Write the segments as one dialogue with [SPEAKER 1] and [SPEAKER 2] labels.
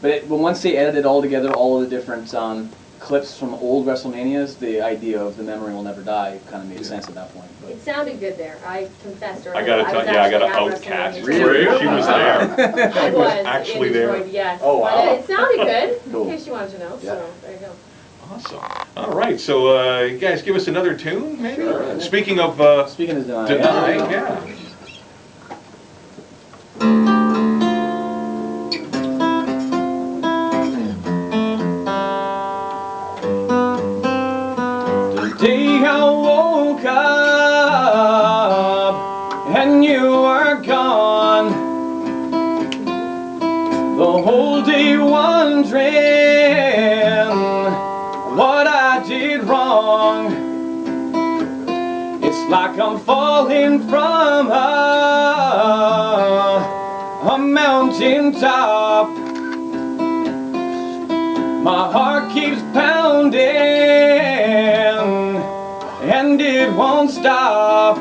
[SPEAKER 1] But once they edited all together, all of the different clips from old WrestleManias, the idea of the memory will never die kind of made sense at that point. But.
[SPEAKER 2] It sounded good there. I confessed earlier.
[SPEAKER 3] I gotta tell you, I gotta outcast. Really? She was there.
[SPEAKER 2] I was
[SPEAKER 3] actually
[SPEAKER 2] in
[SPEAKER 3] there.
[SPEAKER 2] Detroit, yes.
[SPEAKER 3] Oh wow!
[SPEAKER 2] But it sounded good.
[SPEAKER 1] Cool.
[SPEAKER 2] In case you wanted to know.
[SPEAKER 1] Yeah.
[SPEAKER 2] So there you go.
[SPEAKER 3] Awesome. All right, so you guys give us another tune, maybe.
[SPEAKER 1] Sure.
[SPEAKER 3] Speaking of
[SPEAKER 1] Deny,
[SPEAKER 3] yeah.
[SPEAKER 1] Day I woke up and you were gone. The whole day wondering what I did wrong. It's like I'm falling from a mountain top. My heart keeps pounding and it won't stop.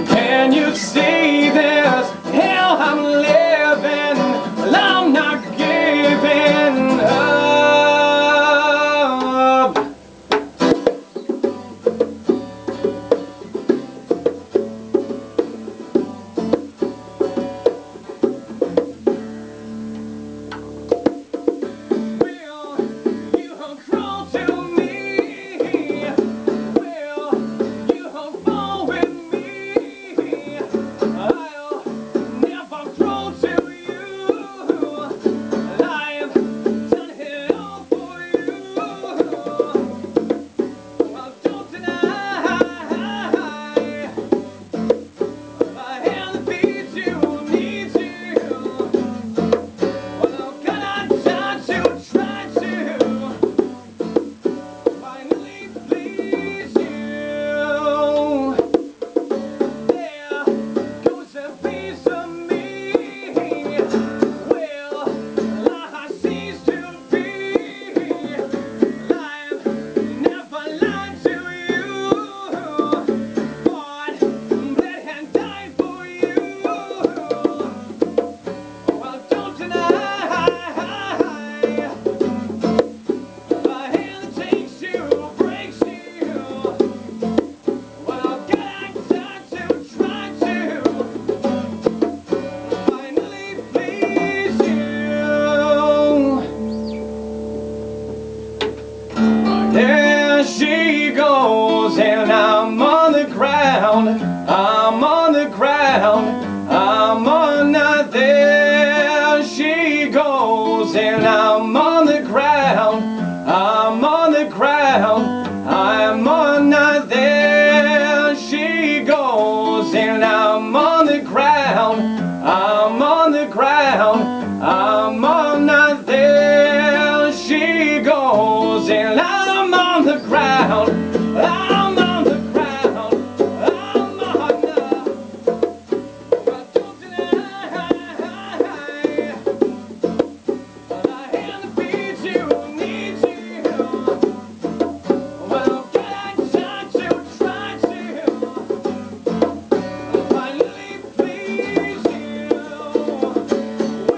[SPEAKER 1] Can you see this hell I'm living? Well, I'm not giving up. There she goes, and I'm on the ground, I'm on the ground, I'm on the there she goes, and I'm on the ground, I'm on the ground, I'm on the there she goes, and I'm on the ground, I'm on the ground, I'm on the there she goes, and I'm on the ground, I'm on the ground, I'm on the but don't deny but I have to beat you, need you. Well, can I try to finally please you?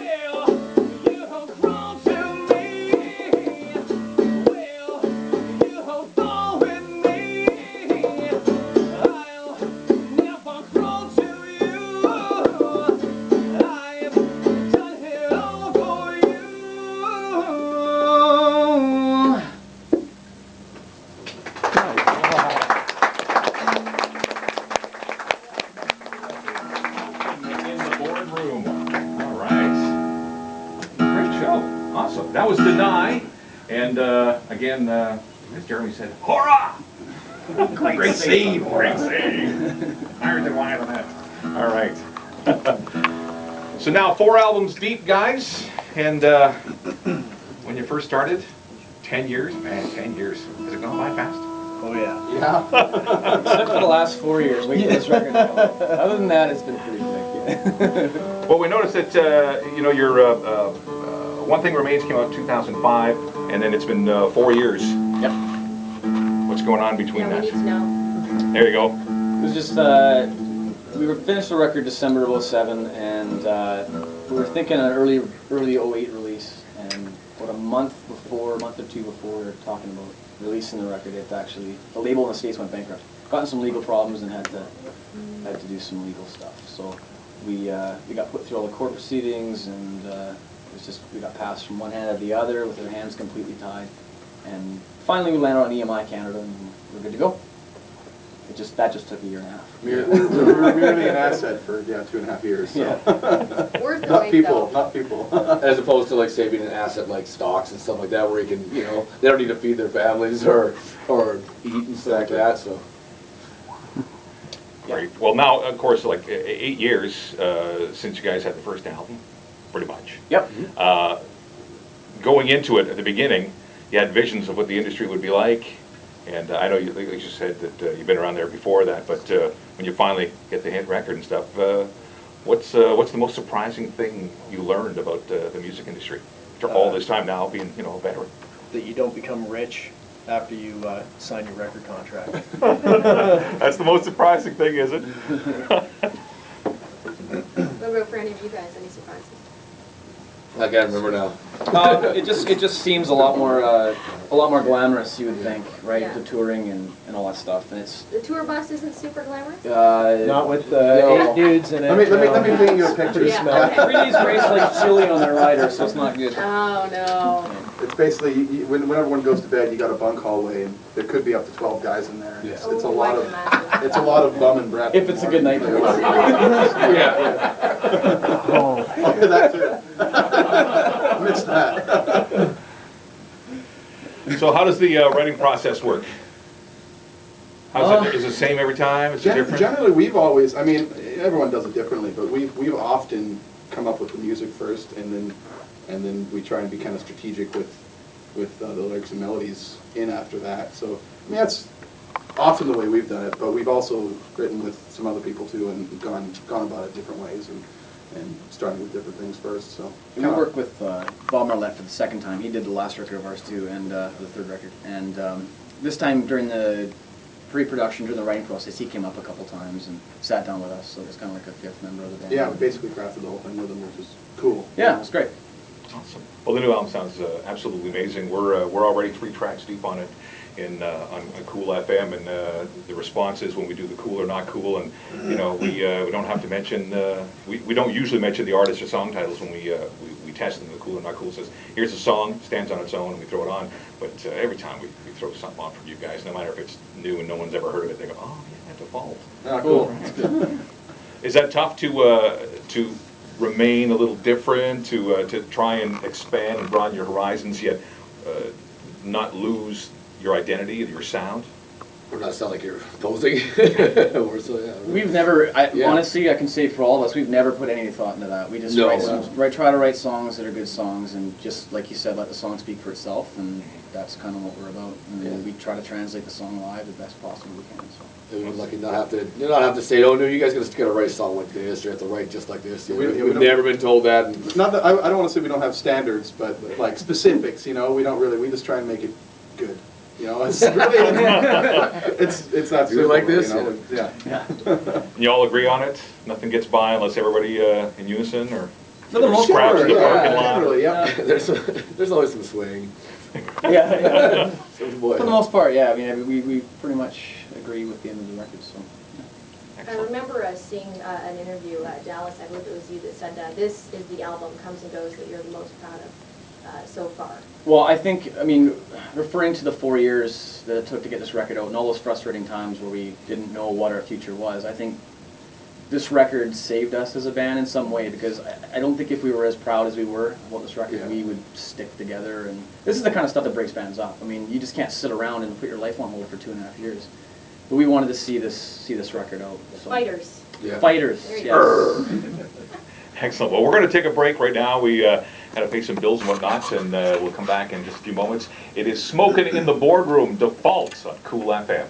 [SPEAKER 1] Will you grow to me? Will you fall with me? I'll never grow to you. I've done it all for you.
[SPEAKER 3] In the boardroom. All right. Great show. Awesome. That was Deny. And again, as Jeremy said, hurrah! Great scene. Great scene. Higher than one of that. All right. So now 4 albums deep, guys. And when you first started, 10 years, man, 10 years. Has it gone by fast?
[SPEAKER 1] Oh yeah. Yeah. Except for the last 4 years, wait for this record to come out. Other than that, it's been pretty quick. Yeah.
[SPEAKER 3] Well, we noticed that you know your One Thing Remains came out in 2005, and then it's been 4 years.
[SPEAKER 1] Yep.
[SPEAKER 3] What's going on between
[SPEAKER 2] Yeah,
[SPEAKER 3] that?
[SPEAKER 2] we need to know.
[SPEAKER 3] There you go.
[SPEAKER 1] It was just we were finished the record December of '07, and
[SPEAKER 4] We were thinking an early '08 release, and about a month or two before, we were talking about releasing the record. The label in the States went bankrupt. Got in some legal problems and had to do some legal stuff. So we got put through all the court proceedings, and we got passed from one hand to the other with our hands completely tied. And finally, we landed on EMI Canada, and we're good to go. That just took a year and a half.
[SPEAKER 5] We were merely an asset for 2.5 years. So.
[SPEAKER 4] Yeah.
[SPEAKER 2] Worth the
[SPEAKER 5] Not
[SPEAKER 2] wait,
[SPEAKER 5] people,
[SPEAKER 2] though.
[SPEAKER 5] not people.
[SPEAKER 6] As opposed to like saving an asset like stocks and stuff like that, where you can, you know, they don't need to feed their families or eat and stuff like that. So.
[SPEAKER 3] Great. Well, now, of course, like 8 years since you guys had the first album, pretty much.
[SPEAKER 4] Yep.
[SPEAKER 3] Going into it at the beginning, you had visions of what the industry would be like, and I know you, like you said, that you've been around there before that. But when you finally get the hit record and stuff, what's the most surprising thing you learned about the music industry after all this time now, being a veteran?
[SPEAKER 7] That you don't become rich after you sign your record contract.
[SPEAKER 3] That's the most surprising thing, is it?
[SPEAKER 2] What about for any of you guys? Any surprises?
[SPEAKER 6] I can't remember now.
[SPEAKER 4] It just seems a lot more glamorous, you would think, right?
[SPEAKER 2] Yeah.
[SPEAKER 4] The touring and all that stuff, and it's
[SPEAKER 2] The tour bus isn't super glamorous?
[SPEAKER 7] Not with
[SPEAKER 4] no.
[SPEAKER 7] 8 dudes in it.
[SPEAKER 5] Let me paint you a picture.
[SPEAKER 2] Yeah, okay.
[SPEAKER 4] Everybody's raised like chili on their rider, so it's not good.
[SPEAKER 2] Oh, no.
[SPEAKER 5] It's basically, when everyone goes to bed, you got a bunk hallway, and there could be up to 12 guys in there. It's a
[SPEAKER 2] Oh,
[SPEAKER 5] lot
[SPEAKER 2] I
[SPEAKER 5] of,
[SPEAKER 2] can imagine.
[SPEAKER 5] it's a lot of bum and breath.
[SPEAKER 4] If it's a good night.
[SPEAKER 3] Yeah.
[SPEAKER 5] Oh, that too. Missed that.
[SPEAKER 3] So how does the writing process work? Is it the same every time? Is it different?
[SPEAKER 5] Generally, we've always, I mean, everyone does it differently, but we've often come up with the music first, and then we try and be kind of strategic with the lyrics and melodies in after that. So, I mean, that's often the way we've done it, but we've also written with some other people too, and gone about it different ways, and starting with different things first. So
[SPEAKER 4] We worked with Bob Marlette for the second time. He did the last record of ours too, and the third record. And this time during the pre-production, during the writing process, he came up a couple times and sat down with us. So it's kind of like a fifth member of the band.
[SPEAKER 5] yeah, we basically crafted the whole thing with them, which is cool.
[SPEAKER 4] Yeah, it was great.
[SPEAKER 3] Awesome. Well, the new album sounds absolutely amazing. We're already 3 tracks deep on it on Cool FM, and the response is when we do the cool or not cool, and we don't have to mention we don't usually mention the artist or song titles when we test them. The cool or not cool says here's a song, stands on its own, and we throw it on. But every time we throw something on from you guys, no matter if it's new and no one's ever heard of it, they go, oh yeah, Default.
[SPEAKER 5] Ah, cool.
[SPEAKER 3] Is that tough to remain a little different, to try and expand and broaden your horizons, yet not lose your identity and your sound?
[SPEAKER 6] Or not sound like you're posing. Or so, yeah.
[SPEAKER 4] We've never,
[SPEAKER 6] Yeah.
[SPEAKER 4] honestly, I can say for all of us, we've never put any thought into that. We just
[SPEAKER 6] No.
[SPEAKER 4] try to write songs that are good songs, and just like you said, let the song speak for itself, and that's kind of what we're about. And
[SPEAKER 6] Yeah.
[SPEAKER 4] we try to translate the song live the best possible we can. So.
[SPEAKER 6] And we're lucky not have to say, oh no, you guys gotta write a song like this, or you have to write just like this.
[SPEAKER 5] We
[SPEAKER 6] We've
[SPEAKER 5] don't-
[SPEAKER 6] never been told that. And
[SPEAKER 5] Not that, I don't want to say we don't have standards, but like specifics, we don't really, we just try and make it good. It's really, it's not
[SPEAKER 6] You like this?
[SPEAKER 5] Yeah.
[SPEAKER 3] You all agree on it? Nothing gets by unless everybody in unison, or
[SPEAKER 4] For the most
[SPEAKER 3] scraps
[SPEAKER 4] part,
[SPEAKER 3] in the
[SPEAKER 5] yeah,
[SPEAKER 3] parking lot?
[SPEAKER 5] generally, yeah.
[SPEAKER 6] there's always some swing.
[SPEAKER 4] Yeah.
[SPEAKER 6] Some boy.
[SPEAKER 4] For the most part, yeah. I mean, we pretty much agree with the end of the record. So.
[SPEAKER 2] I remember seeing an interview at Dallas, I believe it was you, that said this is the album, Comes and Goes, that you're the most proud of so far.
[SPEAKER 4] Well, I mean, referring to the 4 years that it took to get this record out and all those frustrating times where we didn't know what our future was, I think this record saved us as a band in some way, because I don't think if we were as proud as we were about this record,
[SPEAKER 5] Yeah.
[SPEAKER 4] we would stick together. And this is the kind of stuff that breaks bands up. I mean, you just can't sit around and put your life on hold for 2.5 years. But we wanted to see this record out. So.
[SPEAKER 2] Fighters.
[SPEAKER 6] Yeah.
[SPEAKER 4] Fighters,
[SPEAKER 2] There you
[SPEAKER 4] yes.
[SPEAKER 3] Excellent. Well, we're going to take a break right now. We had to pay some bills and whatnot, and we'll come back in just a few moments. It is Smoking in the Boardroom, Default on Cool FM.